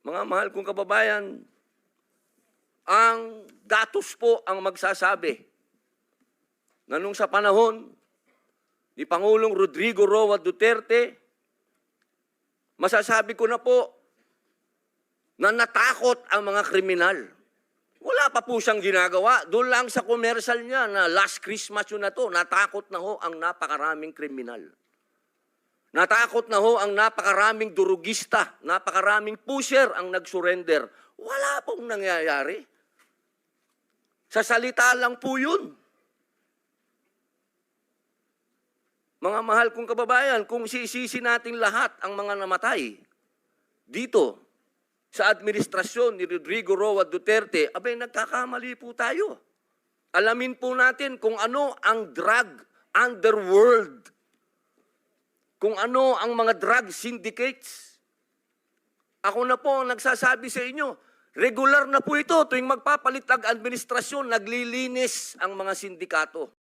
Mga mahal kong kababayan, ang datos po ang magsasabi na nung sa panahon ni Pangulong Rodrigo Roa Duterte, masasabi ko na po na natakot ang mga kriminal. Wala pa po siyang ginagawa. Doon lang sa commercial niya na last Christmas yun na to, natakot na ho ang napakaraming kriminal. Natakot na ho ang napakaraming durugista, napakaraming pusher ang nag-surrender. Wala pong nangyayari. Sa salita lang po yun. Mga mahal kong kababayan, kung sisisi natin lahat ang mga namatay dito sa administrasyon ni Rodrigo Roa Duterte, abay nagkakamali po tayo. Alamin po natin kung ano ang drug underworld, kung ano ang mga drug syndicates. Ako na po ang nagsasabi sa inyo, regular na po ito tuwing magpapalit ang administrasyon, naglilinis ang mga sindikato.